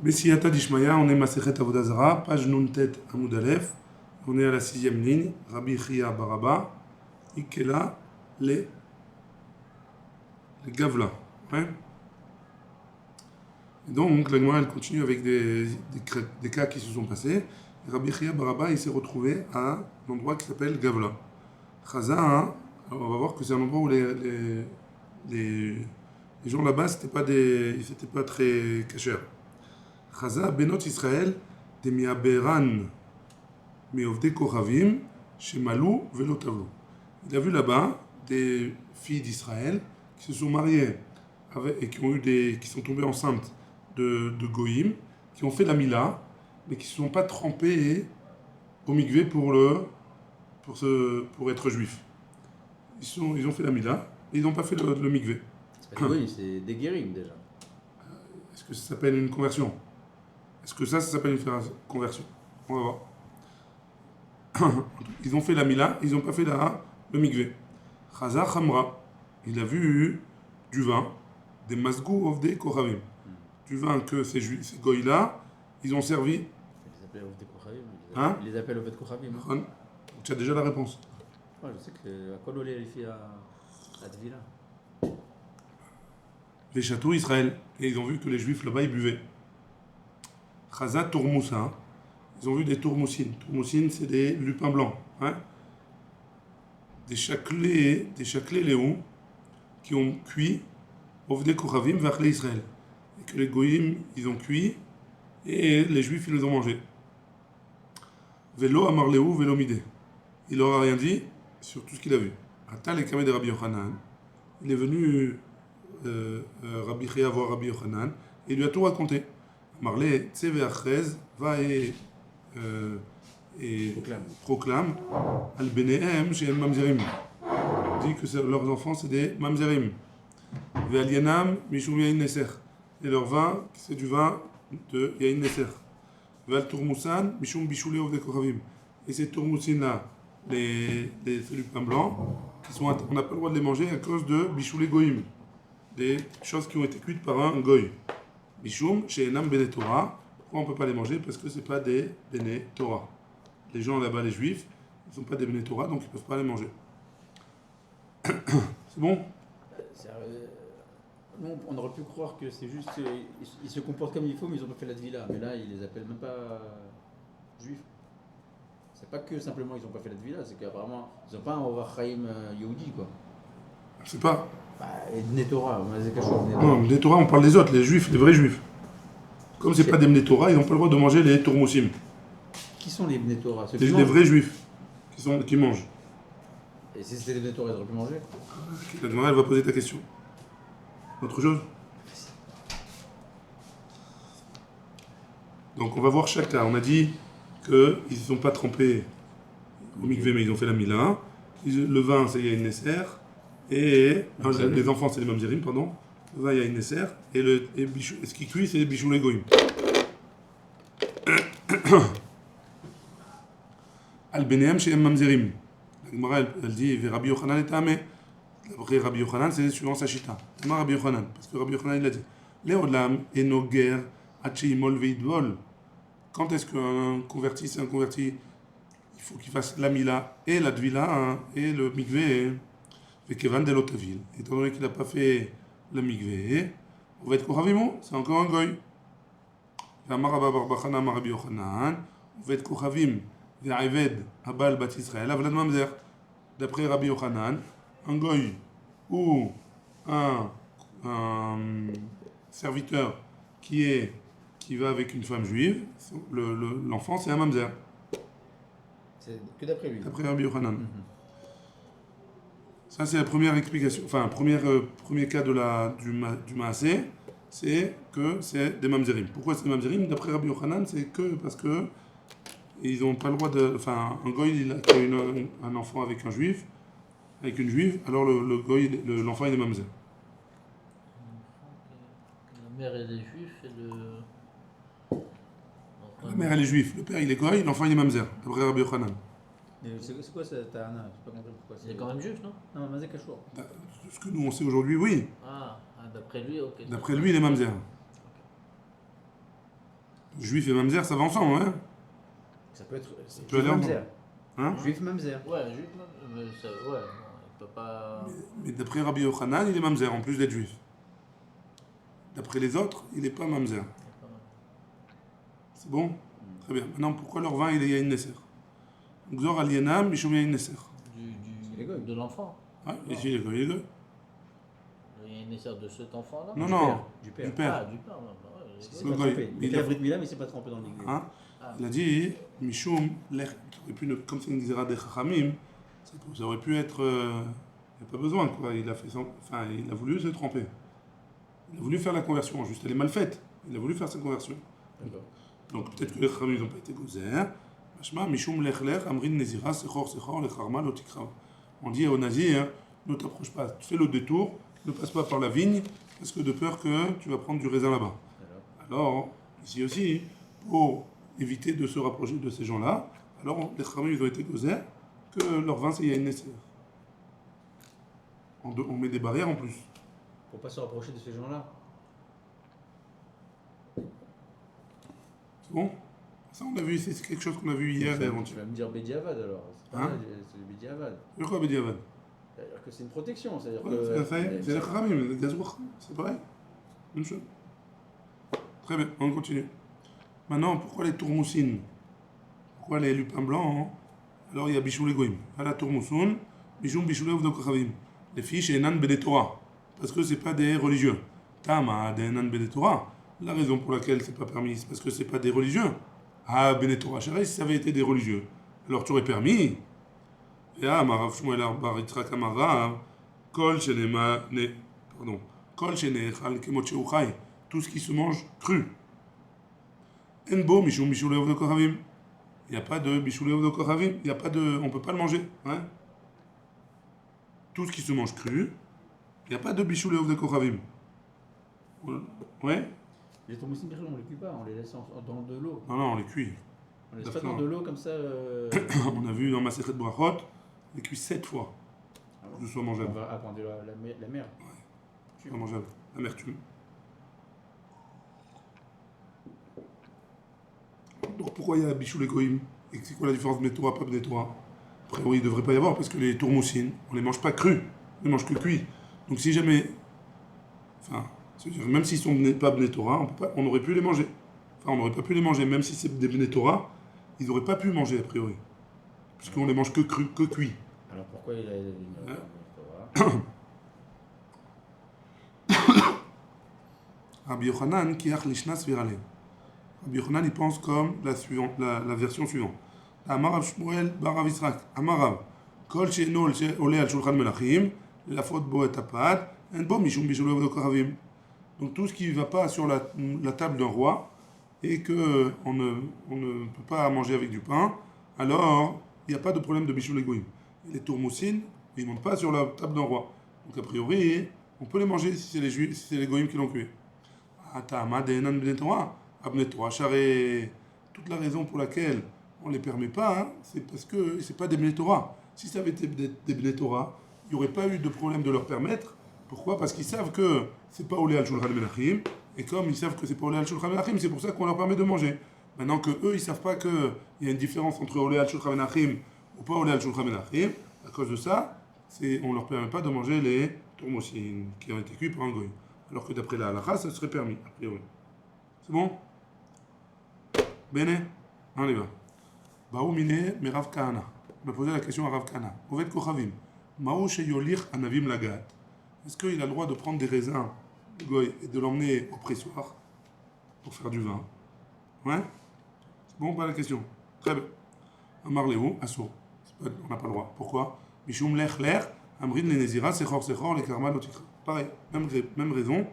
Bessiyata d'Ishmaya, on est Masechet Avodah Zarah, page Nuntet Amoud Aleph. On est à la 6e ligne. Rabbi Chia Baraba, Ikela, les Gavla. Ouais. Et donc, la Gemara, elle continue avec des cas qui se sont passés. Et Rabbi Chia Baraba, il s'est retrouvé à un endroit qui s'appelle Gavla. Chaza, hein, alors on va voir que c'est un endroit où les gens là-bas, ils n'étaient pas très cachers. Chaza, Benot Israël, de Miaberan, Meovde Koravim, Shemalou, Velotavlo. Il a vu là-bas des filles d'Israël qui se sont mariées et qui sont tombées enceintes de Goïm, qui ont fait la Mila, mais qui ne se sont pas trempées au mikvé pour être juifs. Ils ont fait la Mila et ils n'ont pas fait le mikvé. C'est pas des Goïm, c'est des guérim déjà. Est-ce que ça s'appelle une conversion? Est-ce que ça s'appelle une conversion? On va voir. Ils ont fait la Mila, ils n'ont pas fait le mikvé. Chaza Khamra, il a vu du vin, des masgou ovde koravim. Du vin que ces goïs-là, ils ont servi. Ils les appellent ovde koravim. Hein? Ils les appellent ovde koravim. Tu as déjà la réponse. Ouais, je sais que à Kololé, les filles à Tvila. Les châteaux Israël. Et ils ont vu que les juifs là-bas, ils buvaient. Chaza Tourmoussa. Ils ont vu des tourmoussines. Tourmoussines, c'est des lupins blancs. Hein? Des chaclés léons qui ont cuit Ovde Koravim vers Israël. Et que les goïms, ils ont cuit et les juifs, ils les ont mangés. Vélo Amarléou, vélo Midé. Il leur a rien dit sur tout ce qu'il a vu. Atal et Kamé de Rabbi Yochanan. Il est venu Rabbi Chia voir Rabbi Yochanan et il lui a tout raconté. Marlé, Tseve Achrez, va et proclame Al Benehem chez Mamzerim. Dit que leurs enfants c'est des Mamzerim. Ve Alienam Mishum Yain Neser. Et leur vin, c'est du vin de Yain Neser. Ve Al Tourmoussan Mishum Bishoulé Ovde Koravim. Et ces tourmoussines-là, les lupins blancs, on n'a pas le droit de les manger à cause de Bishoulé Goïm. Des choses qui ont été cuites par un goy. Bishum, chez Enam Bene Torah. Pourquoi on ne peut pas les manger? Parce que ce n'est pas des Bene Torah. Les gens là-bas, les juifs, ils ne sont pas des Bene Torah, donc ils ne peuvent pas les manger. C'est bon? Nous, on aurait pu croire que c'est juste. Ils se comportent comme il faut, mais ils n'ont pas fait la Tvila. Mais là, ils les appellent même pas juifs. C'est pas que simplement ils n'ont pas fait la Tvila, c'est qu'apparemment, ils n'ont pas un Ovachaim Yehudi, quoi. Je sais pas. Et Bnei Torah, c'est quelque chose. Non, Bnei Torah, on parle des autres, les juifs, les vrais juifs. Comme c'est pas des Bnei Torah, ils n'ont pas le droit de manger les tourmoussim. Qui sont les Bnei Torah? Les vrais juifs qui mangent. Et si c'était des Bnei Torah, ils auraient pu manger? La Gemara, elle va poser ta question. Autre chose? Donc on va voir chaque cas. On a dit qu'ils ne sont pas trempés au mikvé, mais ils ont fait la Mila. Le vin, c'est Yain Neser. Et les enfants, c'est les Mamzerim, pardon. Le vin, Yain Neser. Et ce qui cuit, c'est les Bishoulé Goïm. Al Benehem chez Mamzerim. La Gemara, elle dit Rabbi Yochanan est amé. Après Rabbi Yochanan, c'est suivant sa chita. C'est Rabbi Yochanan, parce que Rabbi Yochanan, il a dit Léolam et Noguer, Hacheimol Veidvol. Quand est-ce qu'un converti, c'est un converti? Il faut qu'il fasse la Mila et la Dvila, hein, et le Mikvé, et Kevan de l'Otavil. Étant donné qu'il n'a pas fait le Mikvé, on va être Kohavimo, c'est encore un goy. Amaraba Barbachana Rabbi Yochanan, on va être Kohavim, Ve'aved, Abal Bat Israël, Avlad Mamzer. D'après Rabbi Yochanan, un goy ou un serviteur qui va avec une femme juive, l'enfant c'est un mamzer. C'est que d'après lui. D'après Rabbi Yochanan. Ça c'est la première explication, enfin premier cas du Maasé, c'est que c'est des mamzerim. Pourquoi c'est des mamzerim? D'après Rabbi Yochanan, c'est que parce que ils n'ont pas le droit de, enfin un goy qui a un enfant avec une juive, alors l'enfant il est mamzer. La mère elle est juive et La mère elle est juive, le père il est goy, l'enfant il est mamzer, d'après Rabbi Yochanan. C'est quoi cette Tana? Je n'ai pas compris pourquoi. Il est quand même juif, non? Non, Mazé Kachour. Ce que nous on sait aujourd'hui, oui. Ah, d'après lui, ok. D'après lui il est mamzer. Juif et mamzer, ça va ensemble, hein. Ça peut être. peut aller Juif ensemble. mamzer. Hein? Juif mamzer. Ouais, juif, mais ça, ouais, non, il peut pas. Mais d'après Rabbi Yochanan, il est mamzer en plus d'être juif. D'après les autres, il n'est pas mamzer. C'est bon? Très bien. Maintenant, pourquoi leur vin il est Yain Nesser? Gzor alienam, Mishum Yain Nesser. C'est les goy. De l'enfant. Ouais, ici, il est goy, il est goy. Il y a une naissance de cet enfant-là. Non, Du non, père, du père. du père. Ah, du père, ouais, bah ouais, Il les s'est Le pas goy, trompé. il Il a a- Brit Mila, mais il s'est pas trompé dans l'église. Hein? Il a dit, Mishum, lech, ça aurait pu, comme c'est une zera des chachamim, ça aurait pu être. Il n'y a pas besoin, quoi. Il a fait enfin, il a voulu se tromper. Il a voulu faire la conversion, juste elle est mal faite. Il a voulu faire sa conversion. D'accord. Donc peut-être que les chachamim n'ont pas été gozer. Mashma, Mishum lech lech, amrin nezira, sechor sechor, lecharma, lotikra. On dit au nazir, ne t'approche pas, fais le détour, ne passe pas par la vigne, parce que de peur que tu vas prendre du raisin là-bas. Alors, ici aussi, pour éviter de se rapprocher de ces gens-là, alors les chachamim ils ont été gozer que leur vin c'est Yain Nesser. On met des barrières en plus. Pour pas se rapprocher de ces gens-là. C'est bon? Ça on a vu, c'est quelque chose qu'on a vu hier et Tu avant-hier. vas me dire Bédiavad alors. C'est pas Hein? mal, c'est le Bédiavad. C'est quoi Bediavad? C'est-à-dire que c'est une protection. C'est-à-dire Ouais, que. c'est les chachamim, les gazouach, c'est pareil. Même chose. Très bien, on continue. Maintenant, pourquoi les tourmoussines? Pourquoi les lupins blancs? Hein? Alors il y a Bishou les goïm. À la tourmoussoun, Bishou Bishou les Kochavim. Les filles chez Enan Bede Torah. Parce que c'est pas des religieux. Tama de Enan Bede Torah. La raison pour laquelle c'est pas permis, c'est parce que c'est pas des religieux. Ah, Bene Torah Sharei, si ça avait été des religieux, alors tu aurais permis. Et ah, Marav Shmuel Bar Yitzhak Amarav, Kol Shenema, pardon, Kol Shenechal Kemot Sheuchai, tout ce qui se mange cru. Enbo Mishum Bishou Leov de Kochavim. Il n'y a pas de Bishou Leov de Kochavim, il n'y a pas de. On ne peut pas le manger. Hein? Tout ce qui se mange cru, il n'y a pas de Bishou Leov de Kochavim. Ouais? Les tourmoussines, on les cuit pas, on les laisse dans de l'eau. Non, non, on les cuit. On les laisse pas dans de l'eau comme ça. On a vu dans ma Masechet Brachot, on les cuit 7 fois pour que ce soit On mangeable. va attendre la mer. Pas mangeable. L'amertume. Donc pourquoi il y a Bichou les Goïm? Et c'est quoi la différence de Torah, pas de Torah? A priori, il ne devrait pas y avoir parce que les tourmoussines, on les mange pas crus, on les mange que cuits. Donc si jamais. Enfin, c'est-à-dire, même s'ils sont pas Bnei Torah, on aurait pu les manger. Enfin, on n'aurait pas pu les manger, même si c'est des Bnei Torah, ils n'auraient pas pu manger a priori. Puisqu'on les mange que crus, que cuits. Alors pourquoi il a une Hein? Torah? Rabbi Yochanan, qui a l'ishnas virale. Rabbi Yochanan, il pense comme la version suivante. Amarav Shmuel bar Rav Yitzhak. Amarav. Kol she'eno ole al shulchan melachim, lafot bo et apad, en bo mishum bishul lev koravim. Donc tout ce qui ne va pas sur la table d'un roi et que on ne peut pas manger avec du pain, alors il n'y a pas de problème de bishul egoïm. Les tourmoussines, ils ne montent pas sur la table d'un roi. Donc a priori, on peut les manger si c'est les juifs, si c'est les goïms qui l'ont cuit. Toute la raison pour laquelle on ne les permet pas, hein, c'est parce que c'est pas des Bnei Torah. Si ça avait été des Bnei Torah, il n'y aurait pas eu de problème de leur permettre. Pourquoi? Parce qu'ils savent que c'est pas Olé al Shulchan Menachim, et comme ils savent que c'est pas Olé al Shulchan Menachim, c'est pour ça qu'on leur permet de manger. Maintenant que eux, ils savent pas qu'il y a une différence entre Olé al Shulchan Menachim ou pas Olé al Shulchan Menachim, à cause de ça, on leur permet pas de manger les tourmoussines qui ont été cuits par un goy. Alors que d'après la halakha, ça serait permis, a priori. C'est bon? Bene? On y va. Baou mine me Rav Kahana. On a posé la question à Rav Kahana. Oved Kochavim. Maou sheyolich anavim lagat. Est-ce qu'il a le droit de prendre des raisins de goy et de l'emmener au pressoir pour faire du vin? Ouais? C'est bon, pas la question. Très bien. Amar Léo, assour. On n'a pas le droit. Pourquoi? Mishum lech lech, amrin le nezira, sechor sechor, le karma lotikra. Pareil, même raison,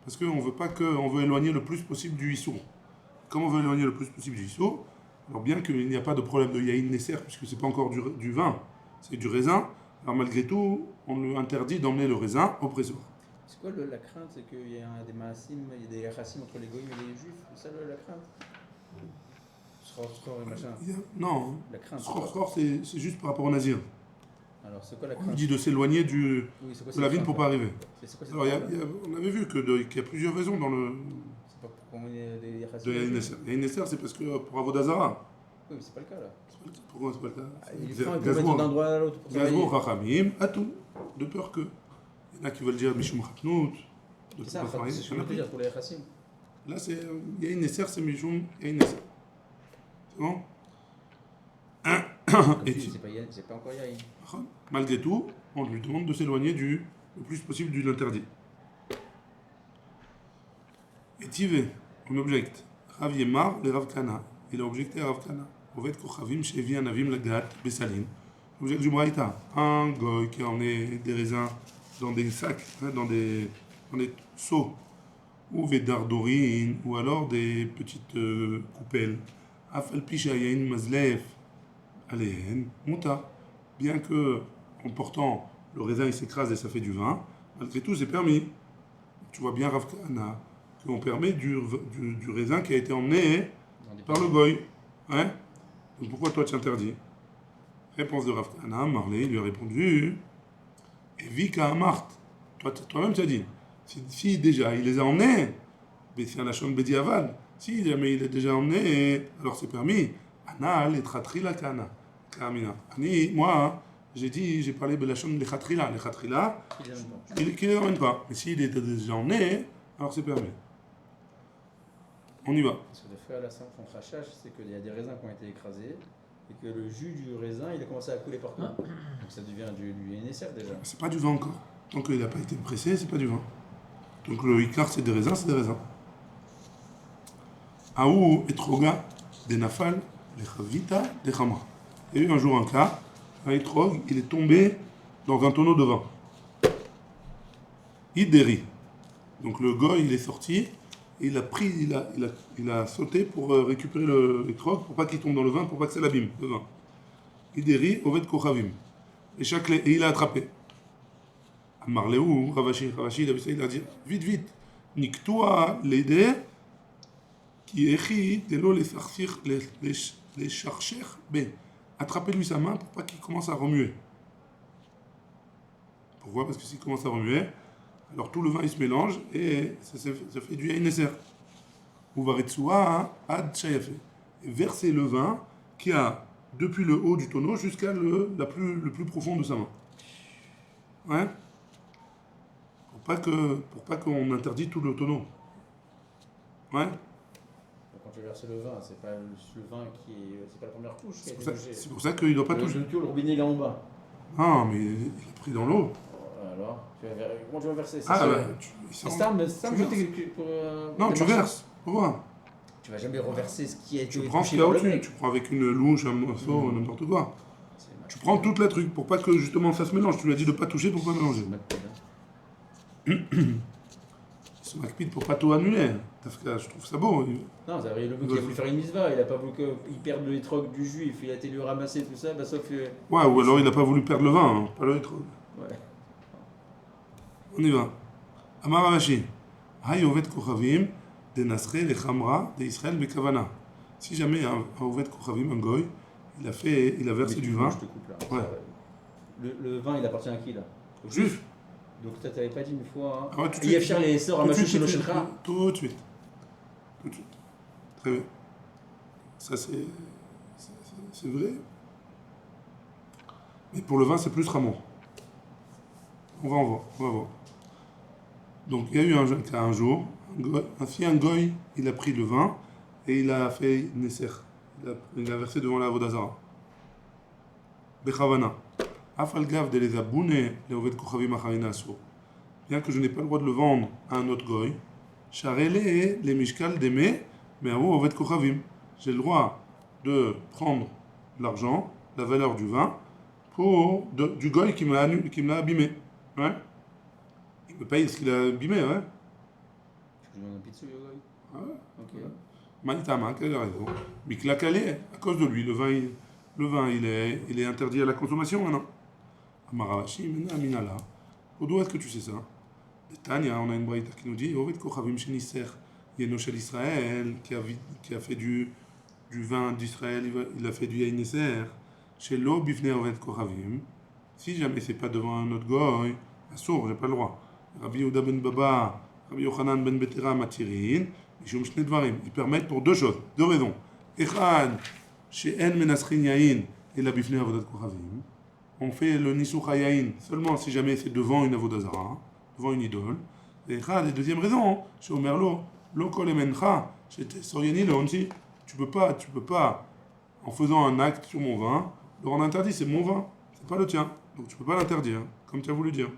parce qu'on veut pas on veut éloigner le plus possible du issour. Comme on veut éloigner le plus possible du issour, alors bien qu'il n'y a pas de problème de yaïn nesser, puisque c'est pas encore du vin, c'est du raisin, alors malgré tout, on lui interdit d'emmener le raisin au pressoir. C'est quoi la crainte? C'est qu'il y a des maasim, il y a des racines entre les goïms et les juifs? C'est ça la crainte? Sror et machin. Non, La crainte. sror, c'est juste par rapport au nazir. Alors c'est quoi la On crainte? dit de s'éloigner de Oui, c'est quoi la vigne crainte, pour pas arriver. C'est quoi cette Alors crainte? on avait vu qu'il y a plusieurs raisons dans le. C'est pas Quand on est des de Yachassim. Yain Nesser. Yain Nesser, c'est parce que pour Avodazara. Oui, mais c'est pas le cas là. Pourquoi c'est pas le cas? Les francs, ils peuvent mettre d'un droit à l'autre pour travailler. Gazbo, Chachamim, à tout. De peur que. Il y en a qui veulent dire Mishum Khatnout. C'est ça, c'est ce que je veux te dire pour les Yachassim. Là, c'est Yain Nesser, c'est Mishum Yain Nesser. C'est bon? Et C'est pas encore Yain. malgré tout, on lui demande de s'éloigner le plus possible de l'interdit. Et Tivé, on objecte. Rav Yemar, le Rav Kana. Il a objecté à Rav Kana. Ovet Kochavim, Shevi Anavim Lagat, Bessalim. Objecte du Braïta. Un goy qui a emmené des raisins dans des sacs, dans des seaux, ou Vedardorin, ou alors des petites coupelles. Afal Pishayain Mazlef, Aléhen, Mouta. Bien que, en portant le raisin, il s'écrase et ça fait du vin, malgré tout, c'est permis. Tu vois bien, Rav Kana, qu'on permet du raisin qui a été emmené par le goy. Ouais. Donc pourquoi toi tu interdis? Réponse de Rav Kana, Marley, il lui a répondu Evika Amart. Toi-même tu as dit, si déjà il les a emmenés, mais c'est un lachon bediaval. Si jamais il est déjà emmené, alors c'est permis. Anal et tratrila kana. Kamina. Moi, j'ai parlé de lachon de chatrila. Les chatrila, il ne les emmène pas. Mais s'il est déjà emmené, alors c'est permis. On y va. Parce que le frère Alassane font crachage, c'est qu'il y a des raisins qui ont été écrasés et que le jus du raisin il a commencé à couler partout. Donc ça devient du NSR déjà. C'est pas du vin encore. Tant qu'il n'a pas été pressé, c'est pas du vin. Donc le Icar, c'est des raisins, c'est des raisins. Aou etroga des nafal, les chavita, des chamra. Il y a eu un jour un cas, un etrog, il est tombé dans un tonneau de vin. Ideri. Donc le goy, il est sorti. Il a sauté pour récupérer le etrog, pour pas qu'il tombe dans le vin, pour pas que ça l'abîme, le vin. Ideri, Oved Kochavim. Et il a attrapé. Amarleou, Ravashi, il a vu ça, il a dit vite, Niktoua l'aider, qui écrit, Telo les charcher, attrapez-lui sa main pour pas qu'il commence à remuer. Pourquoi? Parce que s'il commence à remuer, alors tout le vin il se mélange et ça fait du Yain-Nesser. Ou Varetsoua ad Shayafé. Versez le vin qui a depuis le haut du tonneau jusqu'à le plus profond de sa main. Ouais? Pour pas qu'on interdit tout le tonneau. Ouais? Quand tu verses le vin, c'est pas le vin c'est pas la première couche qui a été touchée. C'est pour ça qu'il ne doit pas toucher. Le robinet il est en bas. Ah, mais il est pris dans l'eau. Alors, comment tu vas verser? Ah, bah, c'est ça, mais pour. Non, tu verses. Pourquoi? Tu vas jamais reverser ce qui a été Tu prends ce qu'il y a au-dessus. Tu prends avec une louche, un morceau, n'importe quoi. Tu prends toute la truc pour pas que justement ça se mélange. Tu lui as dit de ne pas toucher pour pas mélanger. Ils sont macpides pour pas tout annuler. Je trouve ça beau. Non, le mec il a voulu faire une misva, il a pas voulu qu'il perde le troc du juif, il a été lui ramasser tout ça, bah sauf que. Ouais, ou alors il n'a pas voulu perdre le vin, hein, pas le troc. Ouais. On y va. Amar Ravashi. Hay Ovet Kochavim de Nasre le Chamra de Israël Bekavana. Si jamais un Ovet Kochavim, un goy, il a versé du vin. Je te coupe là. Ouais. Le vin il appartient à qui là? Au Juif. Donc toi t'avais pas dit une fois. Ah ouais, tout de Il y a suite. les sœurs à Machou chez Noshekha. Tout de suite. Très bien. Ça c'est vrai. Mais pour le vin, c'est plus Ramon. On va voir. Donc il y a eu un jour, un goy, il a pris le vin et il a fait Nesser. Il a versé devant la Vodazara. Bechavana. Afalgav de les abouner, les Oved Kochavim Acharina Asur. Bien que je n'ai pas le droit de le vendre à un autre goy, Charele les Mishkal d'aimer, mais à vous Oved Kochavim. J'ai le droit de prendre l'argent, la valeur du vin, du goy qui m'a abîmé. Ouais. Il me paye ce qu'il a abîmé, ouais. Tu lui donnes un pizza, le goy? Ouais. Ok. Maïtama, quelle raison? Mikla Kalé, à cause de lui, le vin il est interdit à la consommation maintenant. Amarashi, Minala. D'où est-ce que tu sais ça? Tania, on a une braïta qui nous dit Ovet Kochavim Shenisser, Yenoshel Israël, qui a fait du vin d'Israël, il a fait du Yain-Nesser. Chez l'eau, Bifne Ovet Kochavim. Si jamais c'est pas devant un autre goy, assour, j'ai pas le droit. Rabbi Yehuda ben Baba, Rabbi Yochanan ben Betera Matirin, Mishum Shne Dvarim. Ils permettent pour deux choses, deux raisons. Echad, she'en menaschin yain, et la bifnei avodat kochavim. On fait le nisuch hayain seulement si jamais c'est devant une avodazara, devant une idole. Et Echad, et deuxième raison, she'omer lo kol emencha, she'te soryeni le onsi. Tu peux pas, en faisant un acte sur mon vin, le rendre interdit, c'est mon vin, c'est pas le tien. Donc tu peux pas l'interdire, comme tu as voulu dire.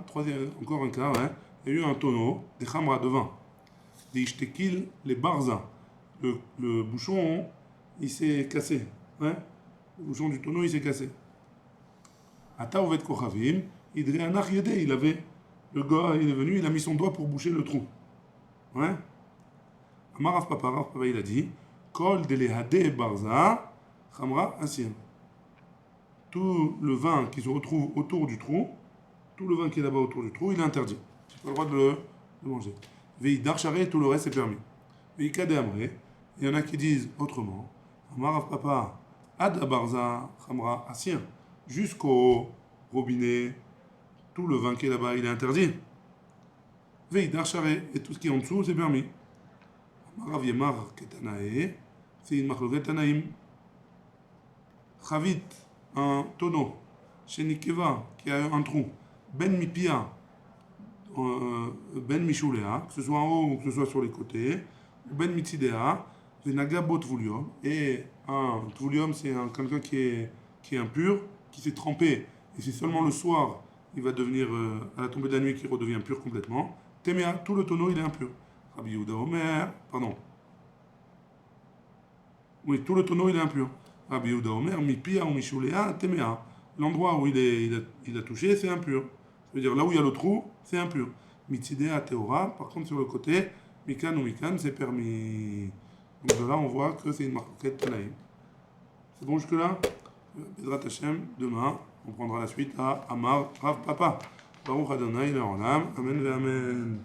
Troisième, encore un cas, hein. Il y a eu un tonneau, des khamra de vin, des ishtekil, les barza. Le bouchon, il s'est cassé. Hein. Le bouchon du tonneau, il s'est cassé. Ata ovet kochavim, idre anach yede, il avait, le gars, il est venu, il a mis son doigt pour boucher le trou. Ouais. Amar Rav Papa, il a dit, kol delehade barza, khamra asir. Tout le vin qui se retrouve autour du trou, tout le vin qui est là-bas autour du trou, il est interdit. Tu n'as pas le droit de le manger. Veidar charé, tout le reste est permis. Veikade amré, il y en a qui disent autrement. Amar Rav Papa, ad barza, khamra asir. Jusqu'au robinet, tout le vin qui est là-bas, il est interdit. Veidar charé, et tout ce qui est en dessous, c'est permis. Rav Yemar Ketanae, c'est une machloket Tanaïm. Chavit, un tonneau, chez Nikeva, qui a un trou, Ben Mipia, Ben Mishulea, que ce soit en haut ou que ce soit sur les côtés, Ben Mitidea, Venagabo Tvulium, et un Tvulium, c'est quelqu'un qui est impur, qui s'est trempé, et c'est seulement le soir, il va devenir, à la tombée de la nuit, qu'il redevient pur complètement. Temea, tout le tonneau, il est impur. Rabbi Yehuda Omer, pardon. Oui, tout le tonneau il est impur. Rabbi Yehuda Omer, mipia ou mishulea, temea. L'endroit où il a touché, c'est impur. Ça veut dire là où il y a le trou, c'est impur. Mitidea teora, par contre sur le côté, mikan ou mikan, c'est permis. Donc de là on voit que c'est une marquette Tanaïm. C'est bon jusque-là? Bezrat Hashem, demain, on prendra la suite à Amar Rav Papa. Baruch Adonai Le'olam, Amen ve Amen.